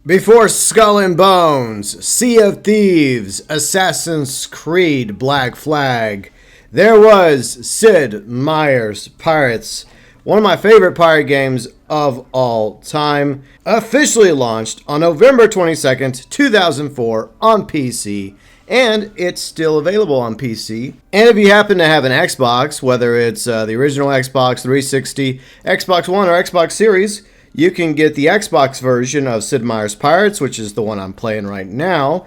Before Skull and Bones, Sea of Thieves, Assassin's Creed Black Flag, there was Sid Meier's Pirates, one of my favorite pirate games of all time, officially launched on November 22nd, 2004 on PC, and it's still available on PC. And if you happen to have an Xbox, whether it's the original Xbox 360, Xbox One, or Xbox Series, you can get the Xbox version of Sid Meier's Pirates, which is the one I'm playing right now.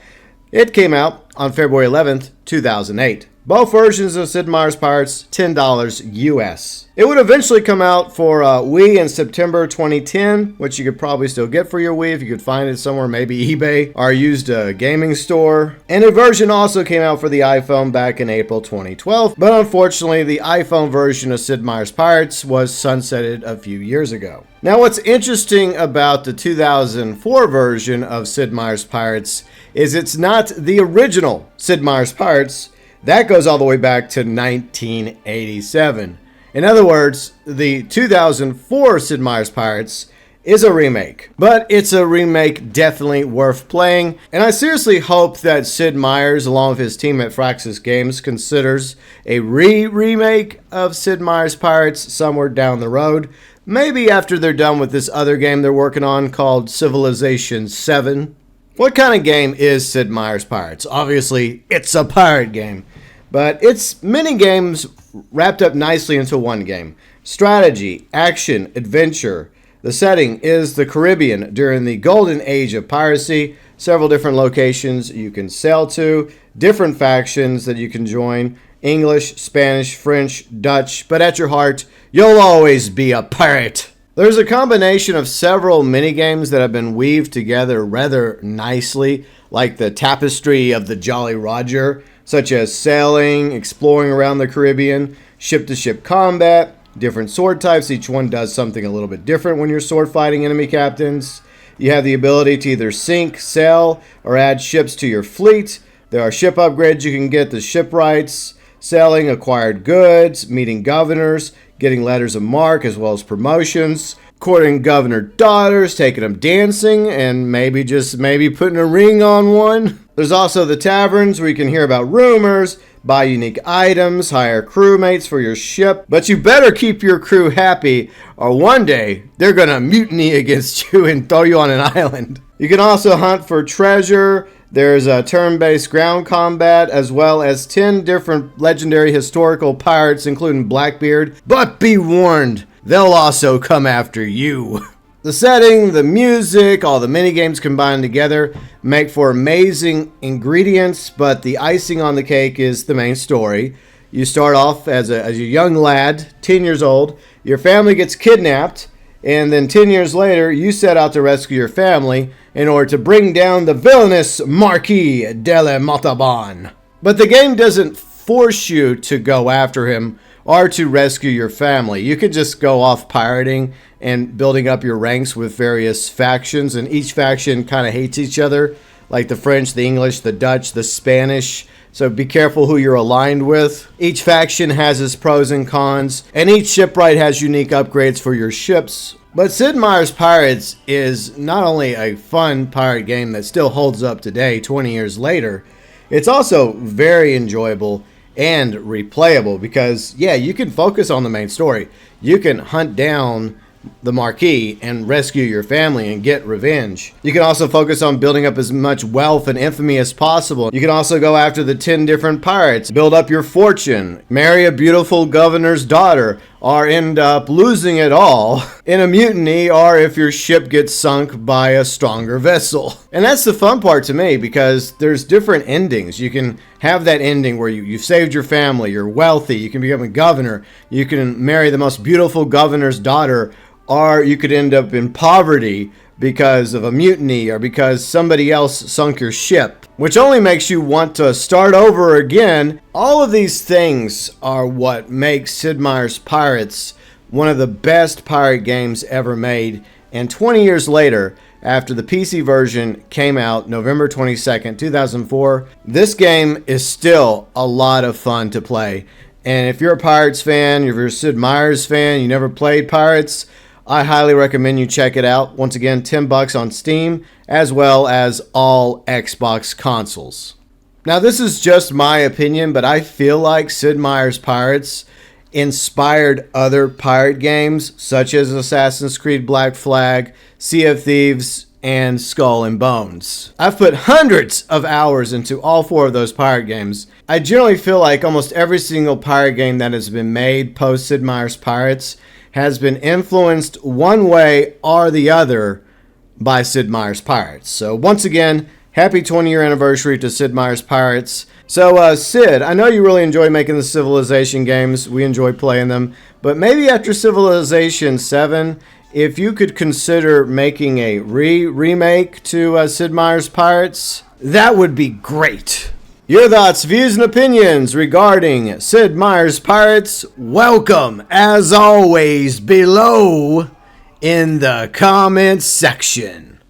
It came out on February 11th, 2008. Both versions of Sid Meier's Pirates, $10 US. It would eventually come out for Wii in September 2010, which you could probably still get for your Wii if you could find it somewhere, maybe eBay or used gaming store. And a version also came out for the iPhone back in April 2012, but unfortunately the iPhone version of Sid Meier's Pirates was sunsetted a few years ago. Now what's interesting about the 2004 version of Sid Meier's Pirates is it's not the original Sid Meier's Pirates. That goes all the way back to 1987. In other words, the 2004 Sid Meier's Pirates is a remake, but it's a remake definitely worth playing, and I seriously hope that Sid Meier's, along with his team at Firaxis Games, considers a remake of Sid Meier's Pirates somewhere down the road, maybe after they're done with this other game they're working on called Civilization 7. What kind of game is Sid Meier's Pirates? Obviously, it's a pirate game, but it's many games wrapped up nicely into one game. Strategy, action, adventure. The setting is the Caribbean during the golden age of piracy. Several different locations you can sail to, different factions that you can join. English, Spanish, French, Dutch, but at your heart, you'll always be a pirate. There's a combination of several minigames that have been weaved together rather nicely, like the tapestry of the Jolly Roger, such as sailing, exploring around the Caribbean, ship-to-ship combat, different sword types. Each one does something a little bit different when you're sword fighting enemy captains. You have the ability to either sink, sail, or add ships to your fleet. There are ship upgrades you can get, the shipwrights, selling acquired goods, meeting governors, getting letters of marque as well as promotions, courting governor daughters, taking them dancing, and maybe putting a ring on one. There's also the taverns where you can hear about rumors, buy unique items, hire crewmates for your ship. But you better keep your crew happy or one day they're gonna mutiny against you and throw you on an island. You can also hunt for treasure. There's a turn-based ground combat, as well as 10 different legendary historical pirates, including Blackbeard. But be warned, they'll also come after you. The setting, the music, all the minigames combined together make for amazing ingredients, but the icing on the cake is the main story. You start off as a young lad, 10 years old. Your family gets kidnapped, and then 10 years later, you set out to rescue your family in order to bring down the villainous Marquis de la Montalban. But the game doesn't force you to go after him or to rescue your family. You could just go off pirating and building up your ranks with various factions, and each faction kind of hates each other, like the French, the English, the Dutch, the Spanish. So be careful who you're aligned with. Each faction has its pros and cons, and each shipwright has unique upgrades for your ships. But Sid Meier's Pirates is not only a fun pirate game that still holds up today, 20 years later, it's also very enjoyable and replayable because, yeah, you can focus on the main story. You can hunt down the Marquis and rescue your family and get revenge. You can also focus on building up as much wealth and infamy as possible. You can also go after the 10 different pirates, build up your fortune, marry a beautiful governor's daughter, or end up losing it all in a mutiny, or if your ship gets sunk by a stronger vessel. And that's the fun part to me, because there's different endings. You can have that ending where you've saved your family, you're wealthy, you can become a governor, you can marry the most beautiful governor's daughter, or you could end up in poverty because of a mutiny or because somebody else sunk your ship, which only makes you want to start over again. All of these things are what makes Sid Meier's Pirates one of the best pirate games ever made. And 20 years later, after the PC version came out November 22nd, 2004, this game is still a lot of fun to play. And if you're a Pirates fan, if you're a Sid Meier's fan, you never played Pirates, I highly recommend you check it out. Once again, $10 on Steam, as well as all Xbox consoles. Now, this is just my opinion, but I feel like Sid Meier's Pirates inspired other pirate games, such as Assassin's Creed Black Flag, Sea of Thieves, and Skull and Bones. I've put hundreds of hours into all 4 of those pirate games. I generally feel like almost every single pirate game that has been made post Sid Meier's Pirates has been influenced one way or the other by Sid Meier's Pirates. So once again, happy 20-year anniversary to Sid Meier's Pirates. So Sid, I know you really enjoy making the Civilization games. We enjoy playing them. But maybe after Civilization 7, if you could consider making a remake to Sid Meier's Pirates, that would be great. Your thoughts, views, and opinions regarding Sid Meier's Pirates, welcome, as always, below in the comments section.